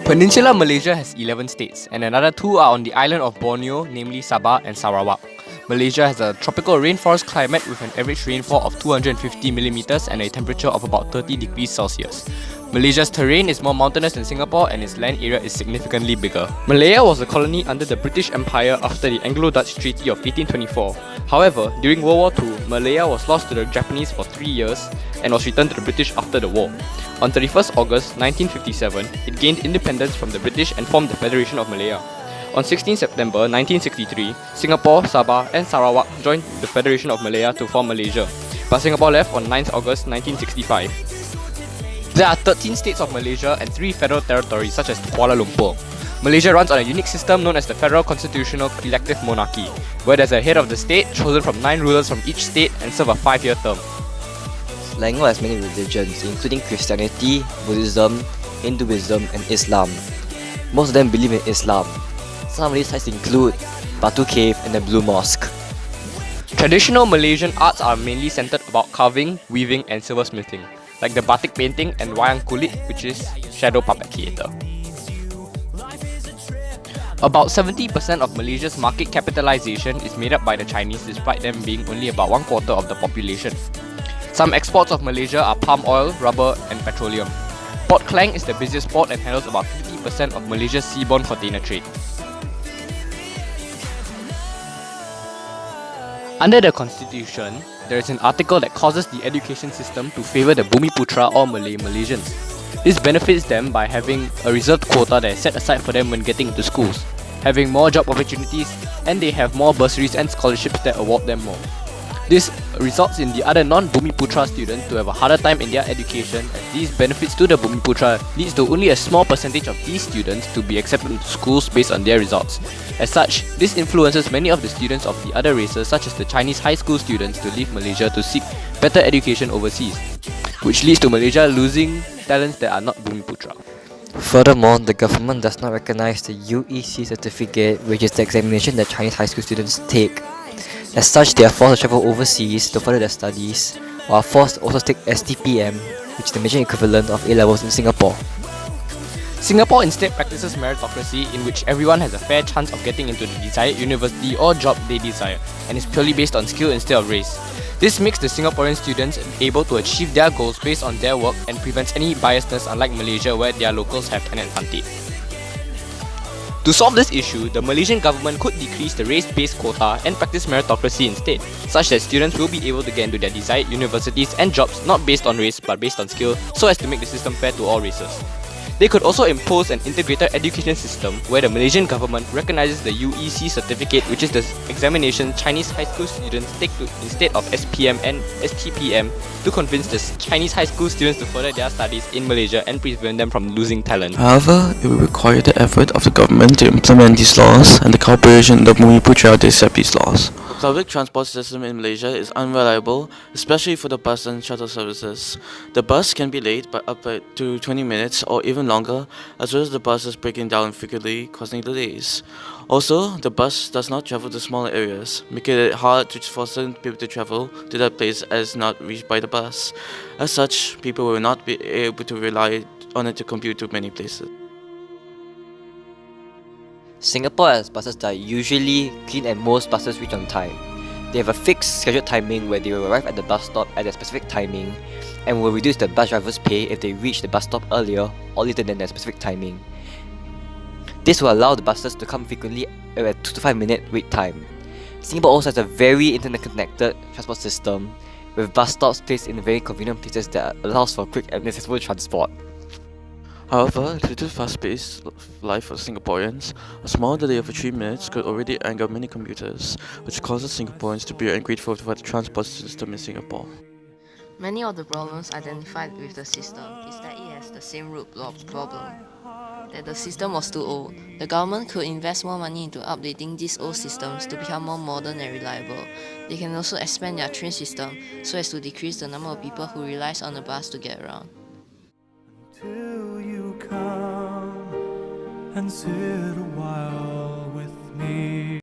Peninsular Malaysia has 11 states, and another 2 are on the island of Borneo, namely Sabah and Sarawak. Malaysia has a tropical rainforest climate with an average rainfall of 250 mm and a temperature of about 30 degrees Celsius. Malaysia's terrain is more mountainous than Singapore and its land area is significantly bigger. Malaya was a colony under the British Empire after the Anglo-Dutch Treaty of 1824. However, during World War II, Malaya was lost to the Japanese for 3 years and was returned to the British after the war. On 31st August 1957, it gained independence from the British and formed the Federation of Malaya. On 16 September 1963, Singapore, Sabah and Sarawak joined the Federation of Malaya to form Malaysia, but Singapore left on 9th August 1965. There are 13 states of Malaysia and 3 federal territories such as Kuala Lumpur. Malaysia runs on a unique system known as the Federal Constitutional Elective Monarchy, where there's a head of the state chosen from 9 rulers from each state and serve a 5-year term. Selangor has many religions, including Christianity, Buddhism, Hinduism, and Islam. Most of them believe in Islam. Some of these sites include Batu Cave and the Blue Mosque. Traditional Malaysian arts are mainly centered about carving, weaving, and silversmithing, like the batik painting and wayang kulit, which is shadow puppet theatre. About 70% of Malaysia's market capitalization is made up by the Chinese, despite them being only about 1/4 of the population. Some exports of Malaysia are palm oil, rubber, and petroleum. Port Klang is the busiest port and handles about 50% of Malaysia's seaborne container trade. Under the Constitution, there is an article that causes the education system to favour the Bumiputra or Malay Malaysians. This benefits them by having a reserved quota that is set aside for them when getting into schools, having more job opportunities, and they have more bursaries and scholarships that award them more. This results in the other non-Bumiputra students to have a harder time in their education, as these benefits to the Bumiputra leads to only a small percentage of these students to be accepted into schools based on their results. As such, this influences many of the students of the other races, such as the Chinese high school students, to leave Malaysia to seek better education overseas, which leads to Malaysia losing talents that are not Bumiputra. Furthermore, the government does not recognize the UEC certificate, which is the examination that Chinese high school students take. As such, they are forced to travel overseas to further their studies, while forced to also take STPM, which is the Malaysian equivalent of A-levels in Singapore. Singapore instead practices meritocracy, in which everyone has a fair chance of getting into the desired university or job they desire, and is purely based on skill instead of race. This makes the Singaporean students able to achieve their goals based on their work and prevents any biasness, unlike Malaysia where their locals have an advantage. To solve this issue, the Malaysian government could decrease the race-based quota and practice meritocracy instead, such that students will be able to get into their desired universities and jobs not based on race but based on skill, so as to make the system fair to all races. They could also impose an integrated education system where the Malaysian government recognises the UEC certificate, which is the examination Chinese high school students take instead of SPM and STPM, to convince the Chinese high school students to further their studies in Malaysia and prevent them from losing talent. However, it will require the effort of the government to implement these laws and the cooperation of the Bumiputra to accept these laws. The public transport system in Malaysia is unreliable, especially for the bus and shuttle services. The bus can be late by up to 20 minutes or even longer, as well as the buses breaking down frequently, causing delays. Also, the bus does not travel to smaller areas, making it hard for certain people to travel to that place as not reached by the bus. As such, people will not be able to rely on it to commute to many places. Singapore has buses that are usually clean and most buses reach on time. They have a fixed scheduled timing where they will arrive at the bus stop at a specific timing and will reduce the bus driver's pay if they reach the bus stop earlier or later than their specific timing. This will allow the buses to come frequently at a 2 to 5 minute wait time. Singapore also has a very internet-connected transport system with bus stops placed in very convenient places that allows for quick and accessible transport. However, due to the fast-paced life for Singaporeans, a small delay of 3 minutes could already anger many commuters, which causes Singaporeans to be ungrateful for the transport system in Singapore. Many of the problems identified with the system is that it has the same root problem, that the system was too old. The government could invest more money into updating these old systems to become more modern and reliable. They can also expand their train system so as to decrease the number of people who relies on the bus to get around. Till you come and sit a while with me.